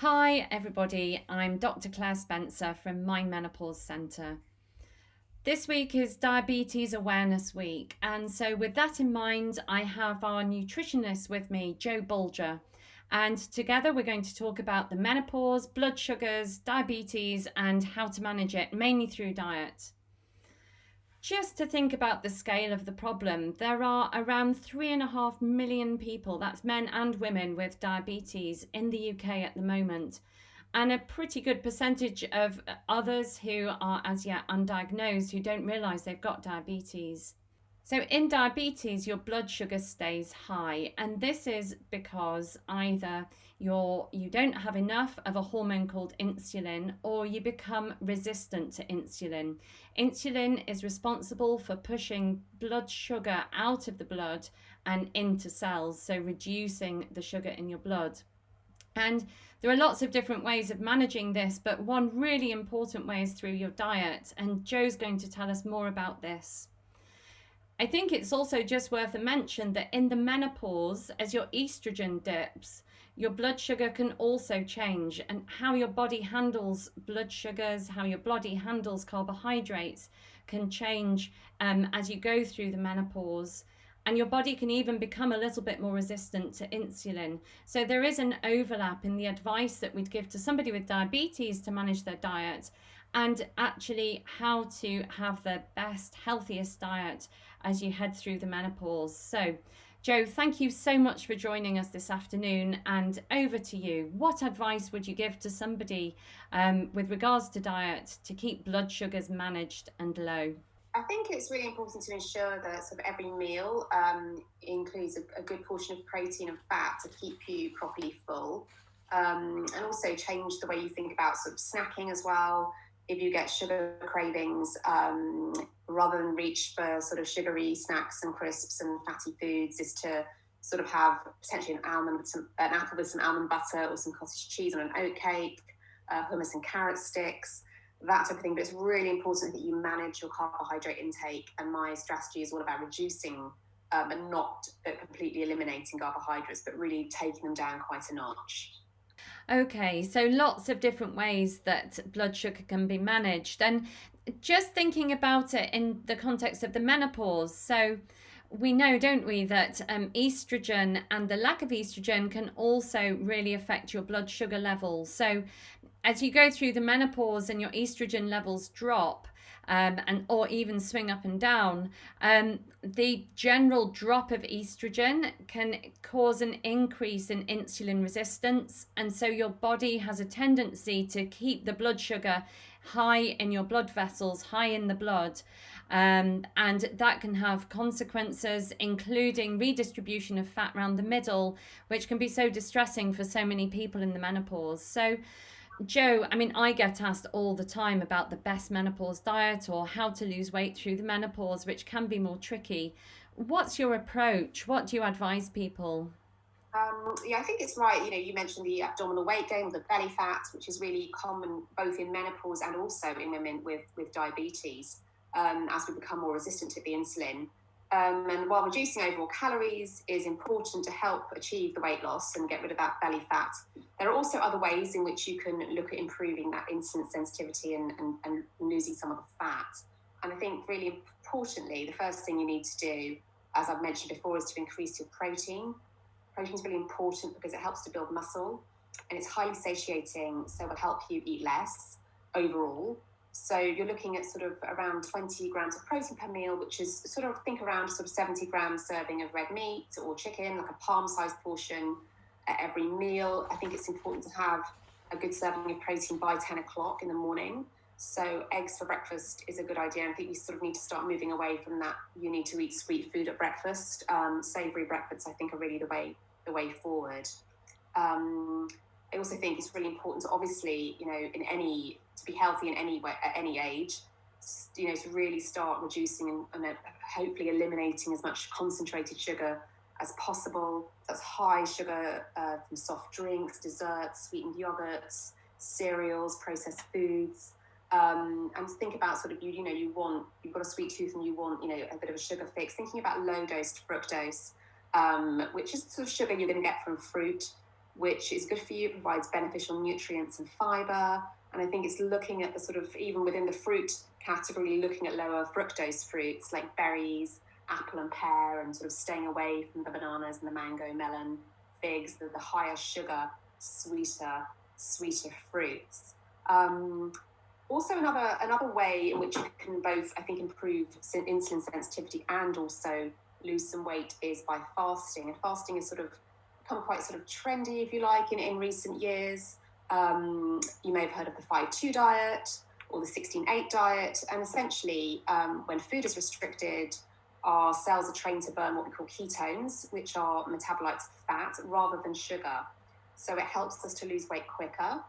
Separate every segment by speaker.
Speaker 1: Hi everybody, I'm Dr. Clare Spencer from My Menopause Centre. This week is Diabetes Awareness Week, and so with that in mind, I have our nutritionist with me, Joanne Bolger, and together we're going to talk about the menopause, blood sugars, diabetes, and how to manage it, mainly through diet. Just to think about the scale of the problem, there are around 3.5 million people, that's men and women, with diabetes in the UK at the moment, and a pretty good percentage of others who are as yet undiagnosed, who don't realise they've got diabetes. So in diabetes, your blood sugar stays high, and this is because either you don't have enough of a hormone called insulin, or you become resistant to insulin. Insulin is responsible for pushing blood sugar out of the blood and into cells, so reducing the sugar in your blood. And there are lots of different ways of managing this, but one really important way is through your diet, and Joe's going to tell us more about this. I think it's also just worth a mention that in the menopause, as your estrogen dips, your blood sugar can also change, and how your body handles blood sugars, how your body handles carbohydrates can change as you go through the menopause. And your body can even become a little bit more resistant to insulin. So there is an overlap in the advice that we'd give to somebody with diabetes to manage their diet, and actually how to have the best, healthiest diet as you head through the menopause. So, Joe, thank you so much for joining us this afternoon, and over to you. What advice would you give to somebody with regards to diet to keep blood sugars managed and low?
Speaker 2: I think it's really important to ensure that sort of every meal includes a good portion of protein and fat to keep you properly full, and also change the way you think about sort of snacking as well. If you get sugar cravings, rather than reach for sort of sugary snacks and crisps and fatty foods, is to sort of have potentially an apple with some almond butter or some cottage cheese on an oat cake, hummus and carrot sticks, that type of thing. But it's really important that you manage your carbohydrate intake, and my strategy is all about reducing and not completely eliminating carbohydrates, but really taking them down quite a notch.
Speaker 1: Okay, so lots of different ways that blood sugar can be managed. And just thinking about it in the context of the menopause, so we know, don't we, that estrogen and the lack of estrogen can also really affect your blood sugar levels. So as you go through the menopause and your estrogen levels drop, or even swing up and down, the general drop of estrogen can cause an increase in insulin resistance, and so your body has a tendency to keep the blood sugar high in your blood vessels, high in the blood. And that can have consequences, including redistribution of fat around the middle, which can be so distressing for so many people in the menopause. So Joe, I mean, I get asked all the time about the best menopause diet or how to lose weight through the menopause, which can be more tricky. What's your approach? What do you advise people?
Speaker 2: Yeah, I think it's right. You mentioned the abdominal weight gain, the belly fat, which is really common both in menopause and also in women with diabetes, as we become more resistant to the insulin. And while reducing overall calories is important to help achieve the weight loss and get rid of that belly fat, there are also other ways in which you can look at improving that insulin sensitivity and losing some of the fat. And I think really importantly, the first thing you need to do, as I've mentioned before, is to increase your protein. Protein is really important because it helps to build muscle, and it's highly satiating, so it will help you eat less overall. So you're looking at sort of around 20 grams of protein per meal, which is sort of, think around sort of 70 grams serving of red meat or chicken, like a palm-sized portion at every meal. I think it's important to have a good serving of protein by 10 o'clock in the morning. So eggs for breakfast is a good idea. And I think we sort of need to start moving away from that. You need to eat sweet food at breakfast. Savoury breakfasts, I think, are really the way forward. I also think it's really important to, obviously, to be healthy in any way at any age, to really start reducing and hopefully eliminating as much concentrated sugar as possible. That's high sugar from soft drinks, desserts, sweetened yogurts, cereals, processed foods. And think about sort of, you've got a sweet tooth and you want, a bit of a sugar fix. Thinking about low dose fructose, which is sort of sugar you're going to get from fruit. which is good for you, provides beneficial nutrients and fiber. And I think it's looking at the sort of, even within the fruit category, looking at lower fructose fruits like berries, apple and pear, and sort of staying away from the bananas and the mango, melon, figs, the higher sugar, sweeter fruits. Also, another way in which you can both, I think, improve insulin sensitivity and also lose some weight is by fasting. And fasting has sort of become quite sort of trendy, if you like, in recent years. You may have heard of the 5-2 diet or the 16-8 diet. And essentially, when food is restricted, our cells are trained to burn what we call ketones, which are metabolites of fat rather than sugar. So it helps us to lose weight quicker.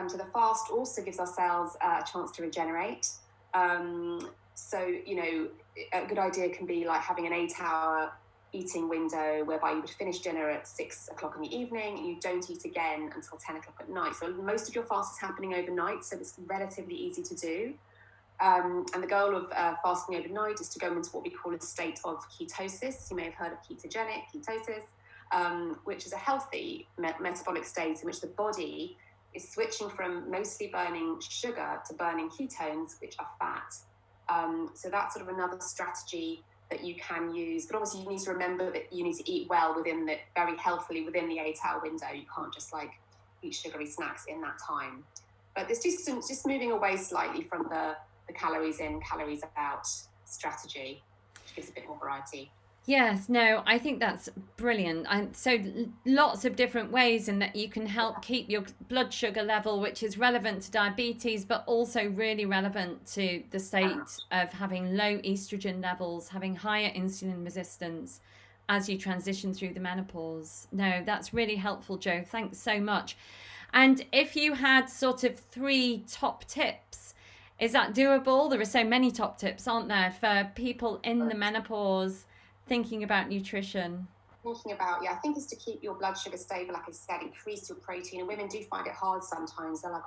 Speaker 2: So the fast also gives our cells a chance to regenerate. So, a good idea can be like having an 8-hour eating window whereby you would finish dinner at 6 o'clock in the evening and you don't eat again until 10 o'clock at night. So most of your fast is happening overnight, so it's relatively easy to do. And the goal of fasting overnight is to go into what we call a state of ketosis. You may have heard of ketosis, which is a healthy metabolic state in which the body is switching from mostly burning sugar to burning ketones, which are fat. So that's sort of another strategy that you can use. But obviously you need to remember that you need to eat well very healthily within the 8-hour window. You can't just like eat sugary snacks in that time. But there's just moving away slightly from the calories in, calories out strategy, which gives a bit more variety.
Speaker 1: Yes, no, I think that's brilliant. And so lots of different ways in that you can help keep your blood sugar level, which is relevant to diabetes, but also really relevant to the state of having low estrogen levels, having higher insulin resistance as you transition through the menopause. No, that's really helpful, Jo. Thanks so much. And if you had sort of 3 top tips, is that doable? There are so many top tips, aren't there, for people in the menopause thinking about nutrition?
Speaker 2: I think it's to keep your blood sugar stable, like I said, increase your protein. And women do find it hard sometimes. They're like,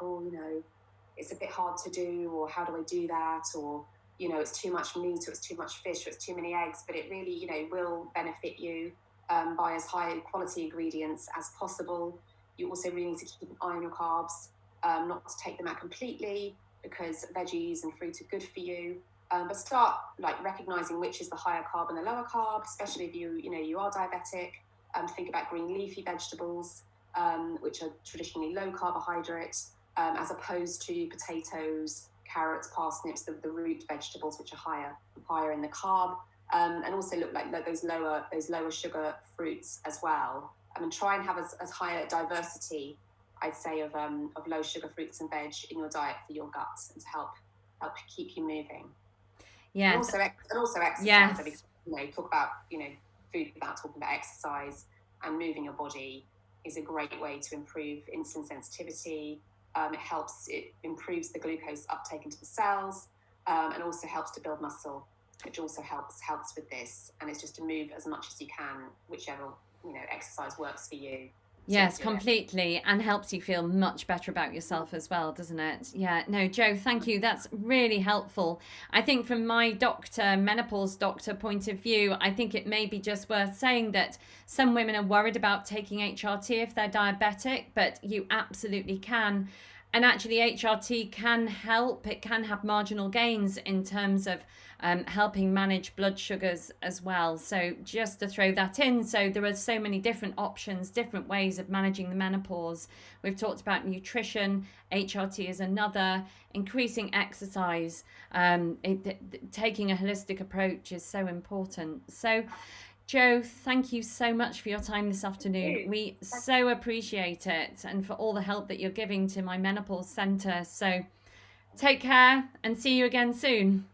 Speaker 2: it's a bit hard to do, or how do I do that? Or, it's too much meat, or it's too much fish, or it's too many eggs. But it really, will benefit you by as high quality ingredients as possible. You also really need to keep an eye on your carbs, not to take them out completely, because veggies and fruit are good for you. But start like recognizing which is the higher carb and the lower carb, especially if you are diabetic. Think about green leafy vegetables, which are traditionally low carbohydrate, as opposed to potatoes, carrots, parsnips, the root vegetables, which are higher in the carb, and also look like those lower sugar fruits as well. Try and have as high a diversity, I'd say, of low sugar fruits and veg in your diet for your gut and to help keep you moving.
Speaker 1: Yes.
Speaker 2: And also exercise.
Speaker 1: Yes.
Speaker 2: Talk about food without talking about exercise, and moving your body is a great way to improve insulin sensitivity. It improves the glucose uptake into the cells, and also helps to build muscle, which also helps with this. And it's just to move as much as you can, whichever exercise works for you.
Speaker 1: Yes, completely, and helps you feel much better about yourself as well, doesn't it? Yeah, no, Jo, thank you. That's really helpful. I think from my menopause doctor point of view, I think it may be just worth saying that some women are worried about taking HRT if they're diabetic, but you absolutely can. And actually HRT can help. It can have marginal gains in terms of helping manage blood sugars as well. So just to throw that in, so there are so many different options, different ways of managing the menopause. We've talked about nutrition, HRT is another, increasing exercise, taking a holistic approach is so important. So Jo, thank you so much for your time this afternoon. We so appreciate it, and for all the help that you're giving to my Menopause Centre. So take care and see you again soon.